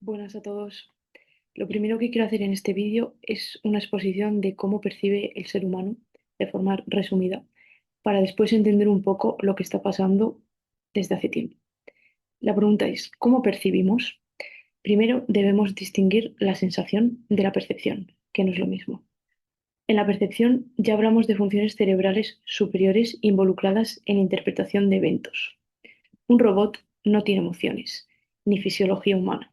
Buenas a todos. Lo primero que quiero hacer en este vídeo es una exposición de cómo percibe el ser humano de forma resumida, para después entender un poco lo que está pasando desde hace tiempo. La pregunta es, ¿cómo percibimos? Primero debemos distinguir la sensación de la percepción, que no es lo mismo. En la percepción ya hablamos de funciones cerebrales superiores involucradas en interpretación de eventos. Un robot no tiene emociones, ni fisiología humana,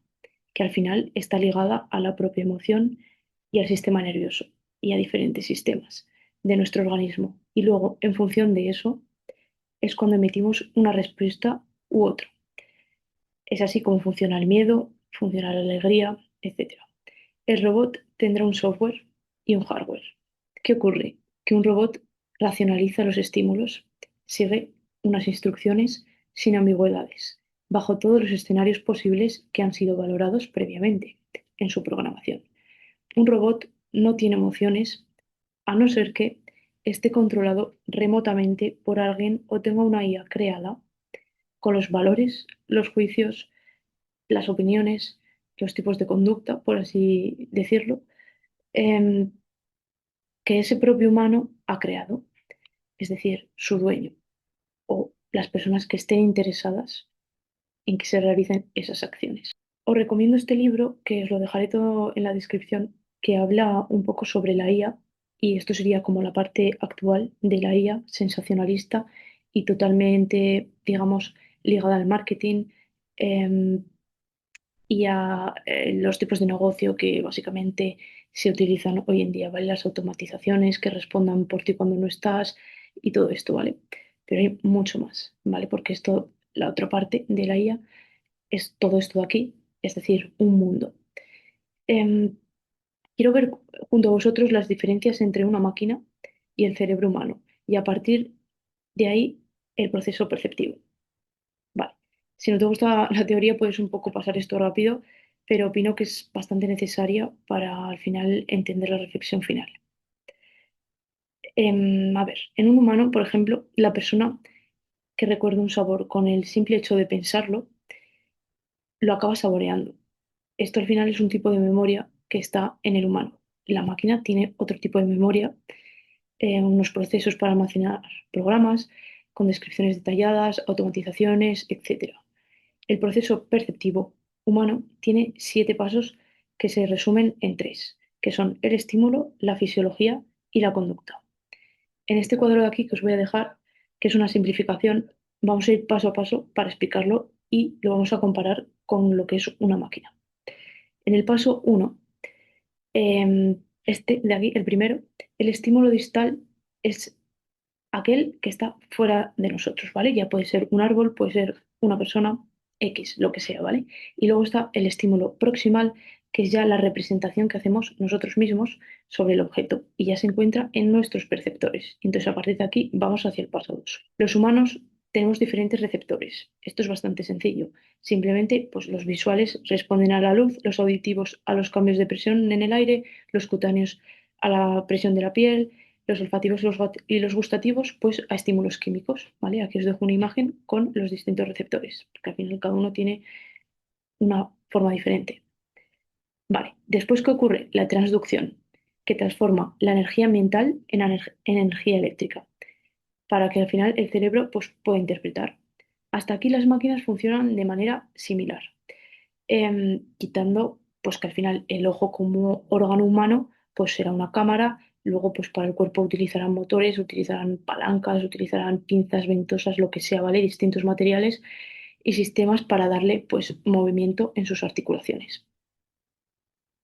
que al final está ligada a la propia emoción y al sistema nervioso y a diferentes sistemas de nuestro organismo. Y luego, en función de eso, es cuando emitimos una respuesta u otra. Es así como funciona el miedo, funciona la alegría, etc. El robot tendrá un software y un hardware. ¿Qué ocurre? Que un robot racionaliza los estímulos, sigue unas instrucciones sin ambigüedades, bajo todos los escenarios posibles que han sido valorados previamente en su programación. Un robot no tiene emociones a no ser que esté controlado remotamente por alguien o tenga una IA creada con los valores, los juicios, las opiniones, los tipos de conducta, por así decirlo, em, que ese propio humano ha creado, es decir, su dueño o las personas que estén interesadas en que se realicen esas acciones. Os recomiendo este libro, que os lo dejaré todo en la descripción, que habla un poco sobre la IA y esto sería como la parte actual de la IA, sensacionalista y totalmente, digamos, ligada al marketing, em, y a los tipos de negocio que básicamente se utilizan hoy en día, ¿vale? Las automatizaciones que respondan por ti cuando no estás y todo esto, ¿vale? Pero hay mucho más, ¿vale? Porque esto, la otra parte de la IA es todo esto de aquí, es decir, un mundo. Em, Quiero ver junto a vosotros las diferencias entre una máquina y el cerebro humano y a partir de ahí el proceso perceptivo. Vale. Si no te gusta la teoría, puedes un poco pasar esto rápido, pero opino que es bastante necesaria para al final entender la reflexión final. A ver, en un humano, por ejemplo, la persona que recuerda un sabor con el simple hecho de pensarlo, lo acaba saboreando. Esto al final es un tipo de memoria que está en el humano. La máquina tiene otro tipo de memoria, unos procesos para almacenar programas con descripciones detalladas, automatizaciones, etc. El proceso perceptivo humano tiene 7 pasos que se resumen en tres, que son el estímulo, la fisiología y la conducta. En este cuadro de aquí que os voy a dejar, que es una simplificación, vamos a ir paso a paso para explicarlo y lo vamos a comparar con lo que es una máquina. En el paso 1, este de aquí, el primero, el estímulo distal es aquel que está fuera de nosotros, ¿vale? Ya puede ser un árbol, puede ser una persona, X, lo que sea, ¿vale? Y luego está el estímulo proximal, que es ya la representación que hacemos nosotros mismos sobre el objeto y ya se encuentra en nuestros perceptores. Entonces, a partir de aquí, vamos hacia el paso 2. Los humanos tenemos diferentes receptores. Esto es bastante sencillo. Simplemente, pues los visuales responden a la luz, los auditivos a los cambios de presión en el aire, los cutáneos a la presión de la piel, los olfativos y los gustativos, pues a estímulos químicos, ¿vale? Aquí os dejo una imagen con los distintos receptores, porque al final cada uno tiene una forma diferente. Vale, después, ¿qué ocurre? La transducción, que transforma la energía ambiental en energía eléctrica, para que al final el cerebro pues, pueda interpretar. Hasta aquí las máquinas funcionan de manera similar, quitando pues que al final el ojo como órgano humano pues será una cámara, luego pues para el cuerpo utilizarán motores, utilizarán palancas, utilizarán pinzas ventosas, lo que sea, ¿vale? Distintos materiales y sistemas para darle pues movimiento en sus articulaciones.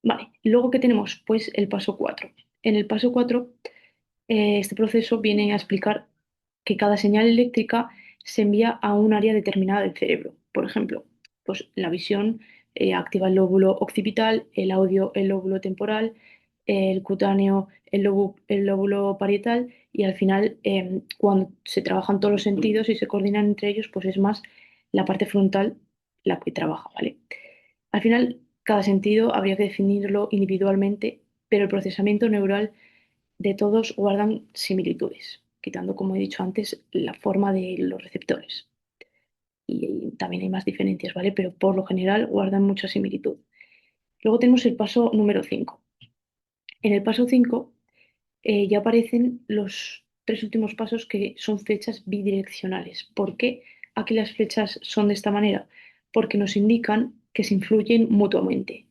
Vale, luego ¿qué tenemos? Pues el paso 4. En el paso 4 este proceso viene a explicar que cada señal eléctrica se envía a un área determinada del cerebro. Por ejemplo, pues la visión activa el lóbulo occipital, el audio el lóbulo temporal, el cutáneo el lóbulo parietal y al final cuando se trabajan todos los sentidos y se coordinan entre ellos, pues es más la parte frontal la que trabaja, ¿vale? Al final, cada sentido habría que definirlo individualmente, pero el procesamiento neural de todos guardan similitudes, quitando, como he dicho antes, la forma de los receptores. Y también hay más diferencias, ¿vale? Pero por lo general guardan mucha similitud. Luego tenemos el paso número 5. En el paso 5 ya aparecen los tres últimos pasos que son flechas bidireccionales. ¿Por qué aquí las flechas son de esta manera? Porque nos indican que se influyen mutuamente.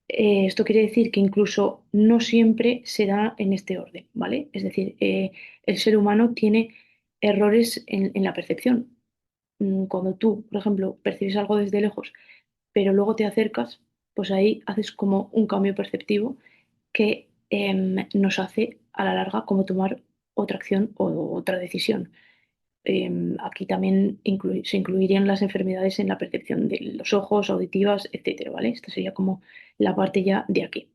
Esto quiere decir que incluso no siempre se da en este orden, ¿vale? Es decir, el ser humano tiene errores en la percepción. Cuando tú, por ejemplo, percibes algo desde lejos, pero luego te acercas, pues ahí haces como un cambio perceptivo que nos hace a la larga como tomar otra acción o otra decisión. Aquí también se incluirían las enfermedades en la percepción de los ojos, auditivas, etcétera, ¿vale? Esta sería como la parte ya de aquí.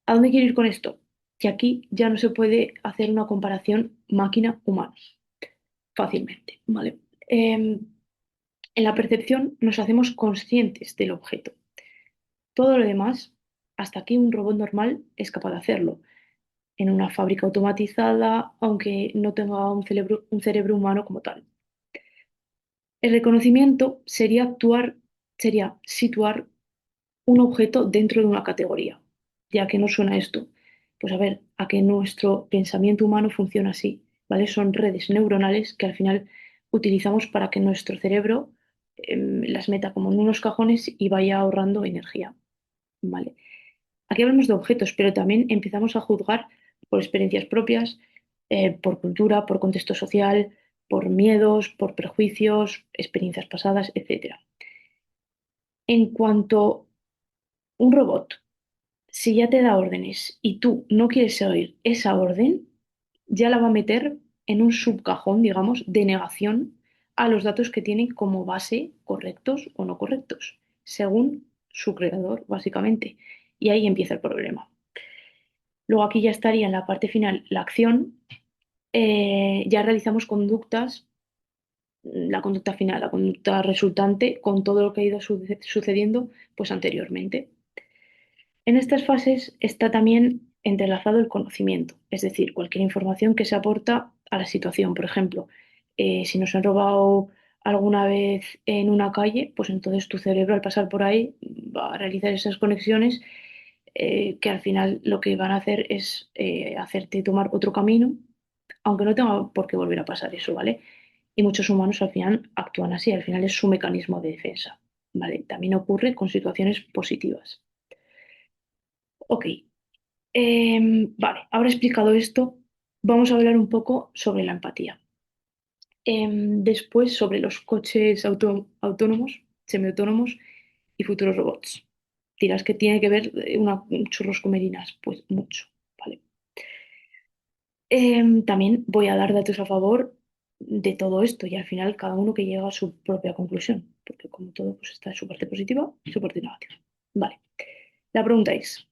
¿A dónde quiero ir con esto? Que aquí ya no se puede hacer una comparación máquina-humano fácilmente, ¿vale? En la percepción nos hacemos conscientes del objeto. Todo lo demás, hasta aquí un robot normal es capaz de hacerlo. En una fábrica automatizada, aunque no tenga un cerebro humano como tal. El reconocimiento sería situar un objeto dentro de una categoría. ¿Ya que no suena esto? Pues a ver, a que nuestro pensamiento humano funciona así, ¿vale? Son redes neuronales que al final utilizamos para que nuestro cerebro las meta como en unos cajones y vaya ahorrando energía, ¿vale? Aquí hablamos de objetos, pero también empezamos a juzgar por experiencias propias, por cultura, por contexto social, por miedos, por prejuicios, experiencias pasadas, etcétera. En cuanto un robot, si ya te da órdenes y tú no quieres seguir esa orden, ya la va a meter en un subcajón, digamos, de negación a los datos que tienen como base correctos o no correctos, según su creador, básicamente. Y ahí empieza el problema. Luego aquí ya estaría en la parte final la acción. Ya realizamos conductas, la conducta final, la conducta resultante con todo lo que ha ido sucediendo pues anteriormente. En estas fases está también entrelazado el conocimiento, es decir, cualquier información que se aporta a la situación. Por ejemplo, si nos han robado alguna vez en una calle, pues entonces tu cerebro al pasar por ahí va a realizar esas conexiones que al final lo que van a hacer es hacerte tomar otro camino, aunque no tenga por qué volver a pasar eso, ¿vale? Y muchos humanos al final actúan así, al final es su mecanismo de defensa, ¿vale? También ocurre con situaciones positivas. Ok, vale, ahora explicado esto, vamos a hablar un poco sobre la empatía. Después sobre los coches autónomos, semiautónomos y futuros robots. Dirás que tiene que ver churros con merinas, pues mucho, ¿vale? También voy a dar datos a favor de todo esto y al final cada uno que llega a su propia conclusión, porque como todo pues está en su parte positiva y su parte negativa. Vale, la pregunta es,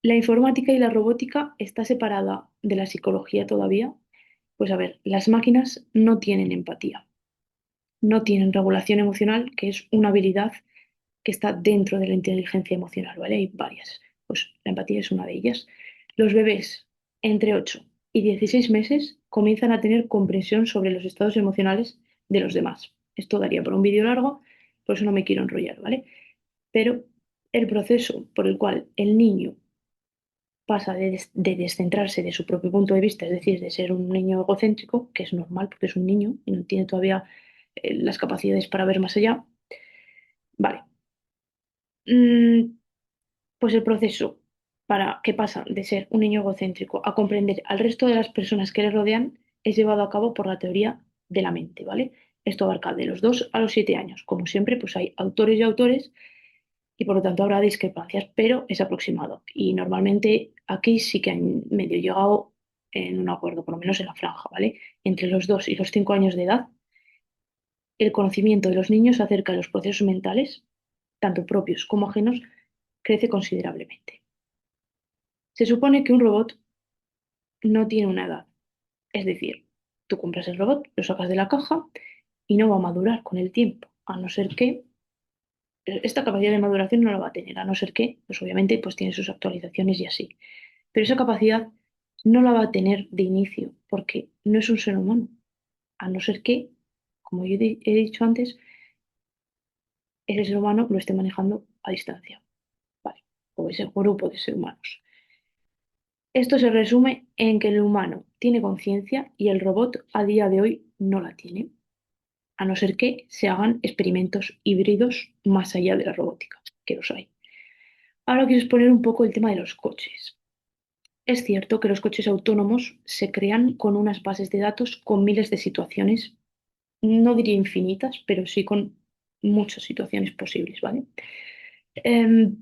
¿la informática y la robótica está separada de la psicología todavía? Pues a ver, las máquinas no tienen empatía, no tienen regulación emocional, que es una habilidad que está dentro de la inteligencia emocional, ¿vale? Hay varias. Pues la empatía es una de ellas. Los bebés entre 8 y 16 meses comienzan a tener comprensión sobre los estados emocionales de los demás. Esto daría por un vídeo largo, por eso no me quiero enrollar, ¿vale? Pero el proceso por el cual el niño pasa de descentrarse de su propio punto de vista, es decir, de ser un niño egocéntrico, que es normal porque es un niño y no tiene todavía las capacidades para ver más allá, vale. Mm, pues el proceso para que pasa de ser un niño egocéntrico a comprender al resto de las personas que le rodean es llevado a cabo por la teoría de la mente, ¿vale? Esto abarca de los 2 a los 7 años. Como siempre, pues hay autores y autores y por lo tanto habrá discrepancias, pero es aproximado. Y normalmente aquí sí que han medio llegado en un acuerdo, por lo menos en la franja, ¿vale? Entre los 2 y los 5 años de edad, el conocimiento de los niños acerca de los procesos mentales, tanto propios como ajenos, crece considerablemente. Se supone que un robot no tiene una edad, es decir, tú compras el robot, lo sacas de la caja y no va a madurar con el tiempo, a no ser que esta capacidad de maduración no la va a tener, a no ser que, pues obviamente, pues tiene sus actualizaciones y así. Pero esa capacidad no la va a tener de inicio, porque no es un ser humano, a no ser que, como he dicho antes, ese ser humano lo esté manejando a distancia. o ese grupo de seres humanos. Esto se resume en que el humano tiene conciencia y el robot a día de hoy no la tiene, a no ser que se hagan experimentos híbridos más allá de la robótica, que los hay. Ahora quiero exponer un poco el tema de los coches. Es cierto que los coches autónomos se crean con unas bases de datos con miles de situaciones, no diría infinitas, pero sí con muchas situaciones posibles, ¿vale? Em,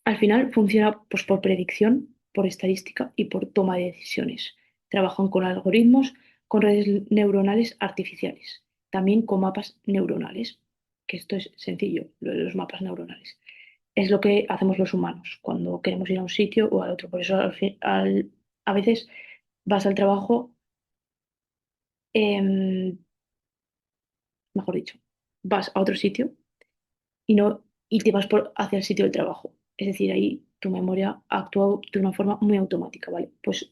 Al final funciona pues, por predicción, por estadística y por toma de decisiones. Trabajan con algoritmos, con redes neuronales artificiales, también con mapas neuronales, que esto es sencillo, lo de los mapas neuronales. Es lo que hacemos los humanos cuando queremos ir a un sitio o al otro. Por eso a veces vas al trabajo, em, mejor dicho, vas a otro sitio y no y te vas hacia el sitio del trabajo. Es decir, ahí tu memoria ha actuado de una forma muy automática, ¿vale? Pues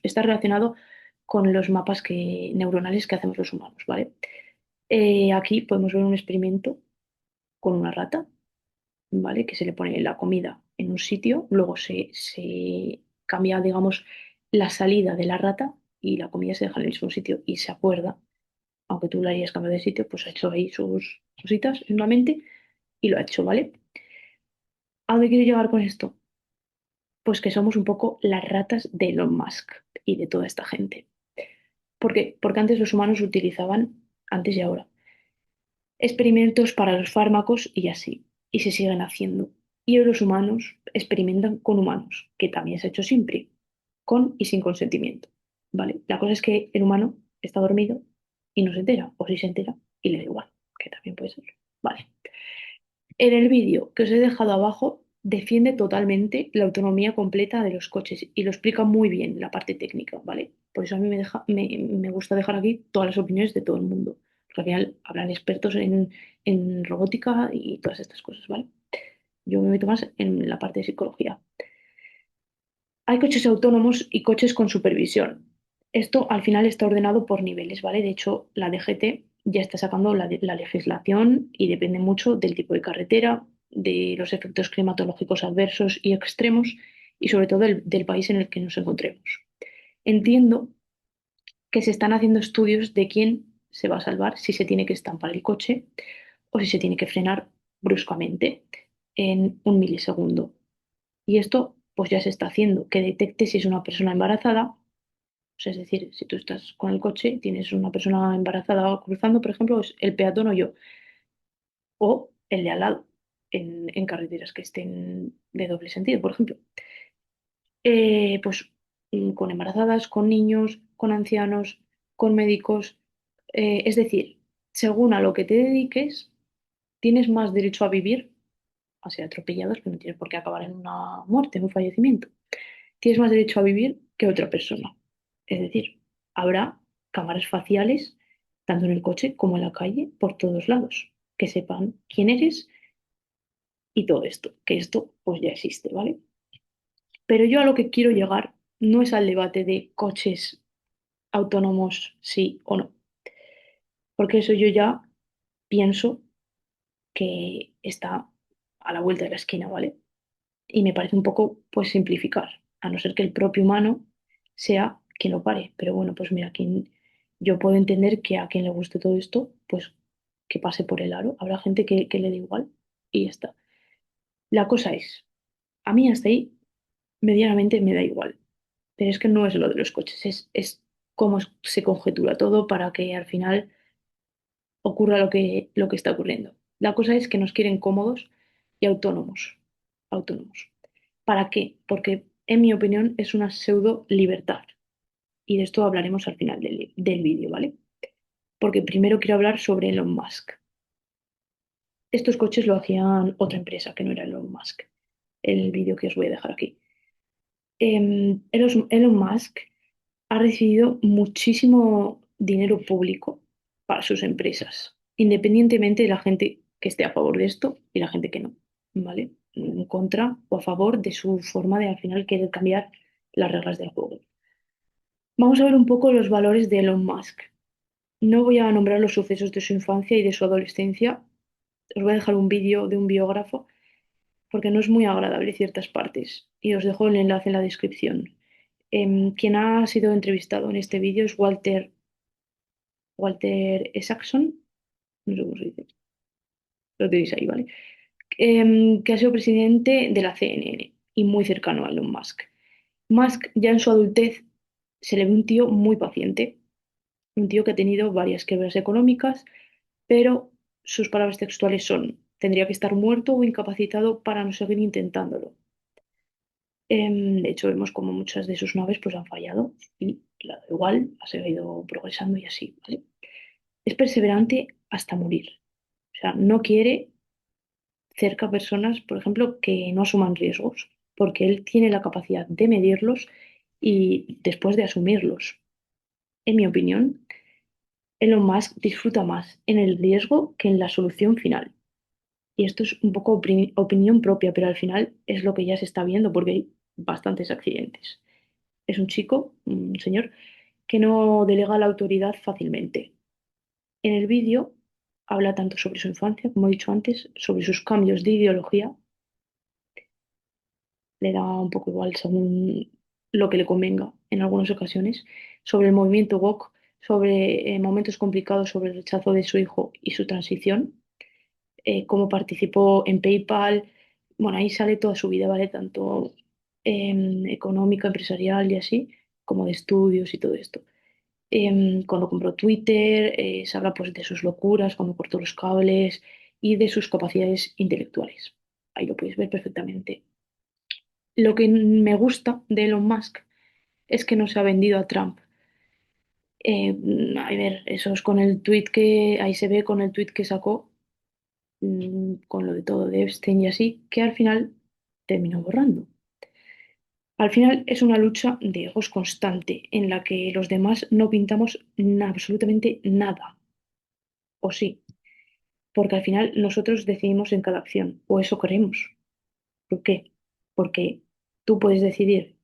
está relacionado con los mapas neuronales que hacemos los humanos, ¿vale? Aquí podemos ver un experimento con una rata, ¿vale? Que se le pone la comida en un sitio, luego se cambia, digamos, la salida de la rata y la comida se deja en el mismo sitio y se acuerda, aunque tú la hayas cambiado de sitio, pues ha hecho ahí sus cositas en la mente y lo ha hecho, ¿vale? ¿A dónde quiero llegar con esto? Pues que somos un poco las ratas de Elon Musk y de toda esta gente. ¿Por qué? Porque antes los humanos utilizaban, antes y ahora, experimentos para los fármacos y así, y se siguen haciendo. Y hoy los humanos experimentan con humanos, que también se ha hecho siempre, con y sin consentimiento. ¿Vale? La cosa es que el humano está dormido y no se entera, o si se entera y le da igual, que también puede ser. Vale. En el vídeo que os he dejado abajo, defiende totalmente la autonomía completa de los coches y lo explica muy bien la parte técnica, ¿vale? Por eso a mí me gusta dejar aquí todas las opiniones de todo el mundo, porque al final hablan expertos en robótica y todas estas cosas, ¿vale? Yo me meto más en la parte de psicología. Hay coches autónomos y coches con supervisión. Esto al final está ordenado por niveles, ¿vale? De hecho, la DGT ya está sacando la legislación y depende mucho del tipo de carretera, de los efectos climatológicos adversos y extremos y sobre todo del país en el que nos encontremos. Entiendo que se están haciendo estudios de quién se va a salvar, si se tiene que estampar el coche o si se tiene que frenar bruscamente en un milisegundo. Y esto pues ya se está haciendo, que detecte si es una persona embarazada, pues, es decir, si tú estás con el coche, tienes una persona embarazada cruzando, por ejemplo, es el peatón o yo, o el de al lado, en carreteras que estén de doble sentido, por ejemplo. Pues con embarazadas, con niños, con ancianos, con médicos, es decir, según a lo que te dediques, tienes más derecho a vivir, a ser atropellados, que no tienes por qué acabar en una muerte, en un fallecimiento. Tienes más derecho a vivir que otra persona. Es decir, habrá cámaras faciales, tanto en el coche como en la calle, por todos lados, que sepan quién eres y todo esto, que esto pues ya existe, ¿vale? Pero yo a lo que quiero llegar no es al debate de coches autónomos sí o no, porque eso yo ya pienso que está a la vuelta de la esquina, ¿vale? Y me parece un poco, pues, simplificar, a no ser que el propio humano sea quien lo pare. Pero bueno, pues mira, yo puedo entender que a quien le guste todo esto, pues que pase por el aro. Habrá gente que le dé igual y ya está. La cosa es, a mí hasta ahí medianamente me da igual, pero es que no es lo de los coches, es cómo se conjetura todo para que al final ocurra lo que está ocurriendo. La cosa es que nos quieren cómodos y autónomos. Autónomos. ¿Para qué? Porque, en mi opinión, es una pseudo libertad. Y de esto hablaremos al final del vídeo, ¿vale? Porque primero quiero hablar sobre Elon Musk. Estos coches lo hacían otra empresa que no era Elon Musk. El vídeo que os voy a dejar aquí. Elon Musk ha recibido muchísimo dinero público para sus empresas, independientemente de la gente que esté a favor de esto y la gente que no, ¿vale? En contra o a favor de su forma de al final querer cambiar las reglas del juego. Vamos a ver un poco los valores de Elon Musk. No voy a nombrar los sucesos de su infancia y de su adolescencia. Os voy a dejar un vídeo de un biógrafo porque no es muy agradable ciertas partes. Y os dejo el enlace en la descripción. Quien ha sido entrevistado en este vídeo es Walter Isaacson, no sé cómo se dice, lo tenéis ahí, ¿vale? Que ha sido presidente de la CNN y muy cercano a Elon Musk. Musk ya en su adultez se le ve un tío muy paciente, un tío que ha tenido varias quiebras económicas, pero sus palabras textuales son, tendría que estar muerto o incapacitado para no seguir intentándolo. De hecho, vemos como muchas de sus naves pues, han fallado y la da igual, ha seguido progresando y así, ¿vale? Es perseverante hasta morir. O sea, no quiere cerca personas, por ejemplo, que no asuman riesgos, porque él tiene la capacidad de medirlos y después de asumirlos. En mi opinión, Elon Musk disfruta más en el riesgo que en la solución final. Y esto es un poco opinión propia, pero al final es lo que ya se está viendo porque hay bastantes accidentes. Es un chico, un señor, que no delega la autoridad fácilmente. En el vídeo habla tanto sobre su infancia, como he dicho antes, sobre sus cambios de ideología, le da un poco igual según lo que le convenga en algunas ocasiones, sobre el movimiento woke, sobre momentos complicados, sobre el rechazo de su hijo y su transición, cómo participó en PayPal. Bueno, ahí sale toda su vida, ¿vale? Tanto económica, empresarial y así, como de estudios y todo esto. Cuando compró Twitter, se habla pues de sus locuras, cuando cortó los cables y de sus capacidades intelectuales. Ahí lo podéis ver perfectamente. Lo que me gusta de Elon Musk es que no se ha vendido a Trump. A ver, eso es con el tweet que, ahí se ve con el tweet que sacó, con lo de todo de Epstein y así, que al final terminó borrando. Al final es una lucha de egos constante en la que los demás no pintamos absolutamente nada, o sí, porque al final nosotros decidimos en cada acción, o eso queremos. ¿Por qué? Porque tú puedes decidir,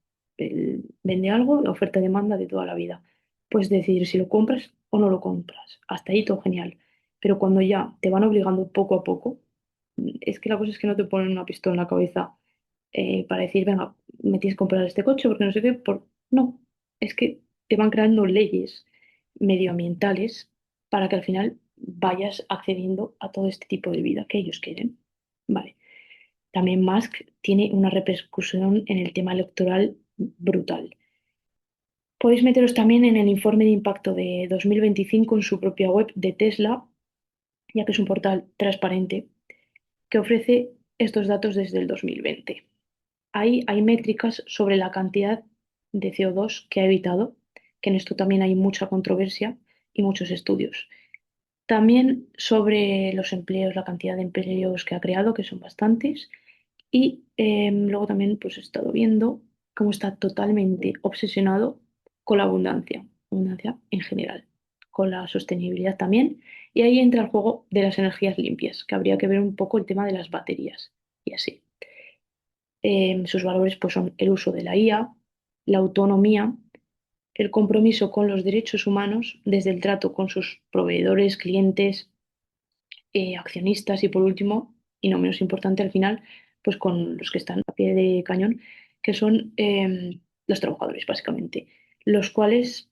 vende algo, la oferta-demanda de toda la vida. Puedes decidir si lo compras o no lo compras. Hasta ahí todo genial. Pero cuando ya te van obligando poco a poco, es que la cosa es que no te ponen una pistola en la cabeza para decir, venga, me tienes que comprar este coche porque no sé qué. No, es que te van creando leyes medioambientales para que al final vayas accediendo a todo este tipo de vida que ellos quieren. Vale. También Musk tiene una repercusión en el tema electoral brutal. Podéis meteros también en el informe de impacto de 2025 en su propia web de Tesla, ya que es un portal transparente que ofrece estos datos desde el 2020. Ahí hay métricas sobre la cantidad de CO2 que ha evitado, que en esto también hay mucha controversia y muchos estudios. También sobre los empleos, la cantidad de empleos que ha creado, que son bastantes. Y luego también pues he estado viendo cómo está totalmente obsesionado con la abundancia en general, con la sostenibilidad también. Y ahí entra el juego de las energías limpias, que habría que ver un poco el tema de las baterías y así. Sus valores pues son el uso de la IA, la autonomía, el compromiso con los derechos humanos, desde el trato con sus proveedores, clientes, accionistas y por último, y no menos importante al final, pues con los que están a pie de cañón, que son los trabajadores básicamente, los cuales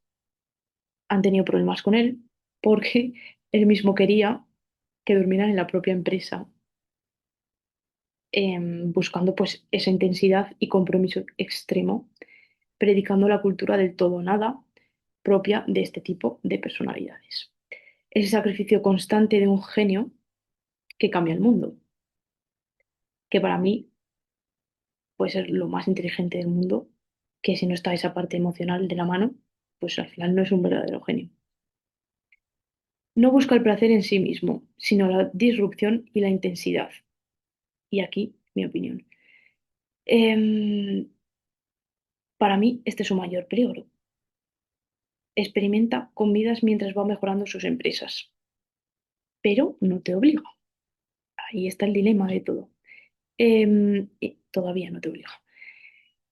han tenido problemas con él porque él mismo quería que durmieran en la propia empresa, buscando pues esa intensidad y compromiso extremo, predicando la cultura del todo o nada propia de este tipo de personalidades. Ese sacrificio constante de un genio que cambia el mundo, que para mí puede ser lo más inteligente del mundo, que si no está esa parte emocional de la mano, pues al final no es un verdadero genio. No busca el placer en sí mismo, sino la disrupción y la intensidad. Y aquí mi opinión. Em, para mí, este es su mayor peligro. Experimenta con vidas mientras va mejorando sus empresas, pero no te obliga. Ahí está el dilema de todo. Y todavía no te obliga.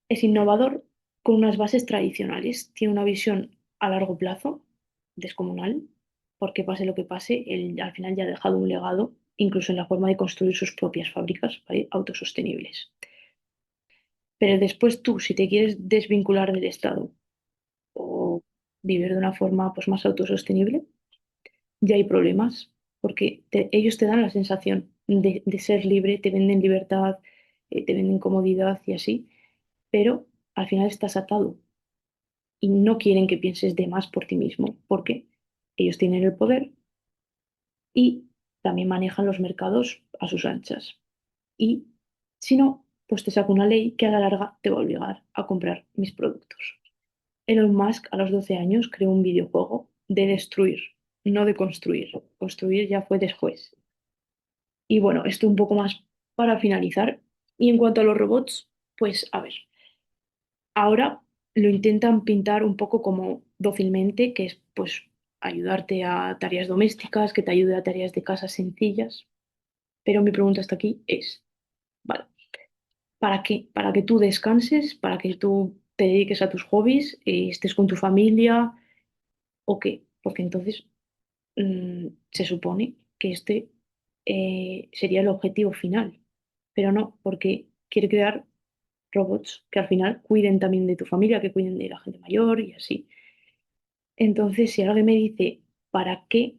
Es innovador con unas bases tradicionales, tiene una visión a largo plazo descomunal, porque pase lo que pase, él al final ya ha dejado un legado incluso en la forma de construir sus propias fábricas, ¿vale? Autosostenibles. Pero después tú, si te quieres desvincular del Estado o vivir de una forma pues, más autosostenible, ya hay problemas, porque ellos te dan la sensación de ser libre, te venden libertad, te venden comodidad y así, pero al final estás atado y no quieren que pienses de más por ti mismo, porque ellos tienen el poder y también manejan los mercados a sus anchas. Y si no, pues te saco una ley que a la larga te va a obligar a comprar mis productos. Elon Musk a los 12 años creó un videojuego de destruir, no de construir. Construir ya fue después. Y bueno, esto un poco más para finalizar. Y en cuanto a los robots, pues a ver, ahora lo intentan pintar un poco como dócilmente, que es pues ayudarte a tareas domésticas, que te ayude a tareas de casa sencillas. Pero mi pregunta hasta aquí es, vale, ¿para qué? ¿Para que tú descanses? ¿Para que tú te dediques a tus hobbies? ¿Estés con tu familia? ¿O qué? Porque entonces se supone que este sería el objetivo final, pero no, porque quiere crear robots que al final cuiden también de tu familia, que cuiden de la gente mayor y así. Entonces, si alguien me dice, ¿para qué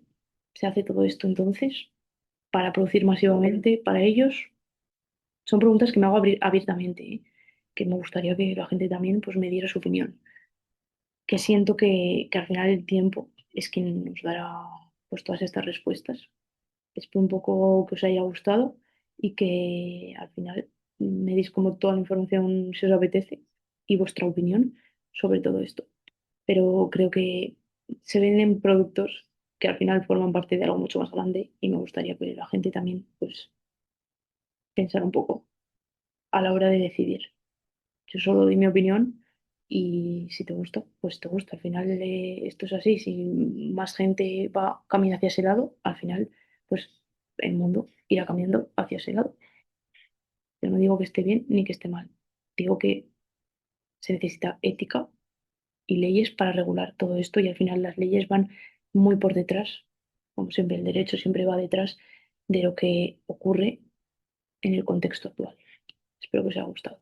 se hace todo esto entonces? ¿Para producir masivamente para ellos? Son preguntas que me hago abiertamente, ¿eh? Que me gustaría que la gente también pues, me diera su opinión. Que siento que al final el tiempo es quien nos dará pues, todas estas respuestas. Espero un poco que os haya gustado y que al final me deis como toda la información si os apetece y vuestra opinión sobre todo esto. Pero creo que se venden productos que al final forman parte de algo mucho más grande y me gustaría que la gente también pues pensara un poco a la hora de decidir. Yo solo doy mi opinión y si te gusta, pues te gusta. Al final esto es así. Si más gente va camina hacia ese lado, al final, pues el mundo irá cambiando hacia ese lado. Yo no digo que esté bien ni que esté mal. Digo que se necesita ética y leyes para regular todo esto y al final las leyes van muy por detrás, como siempre el derecho siempre va detrás de lo que ocurre en el contexto actual. Espero que os haya gustado.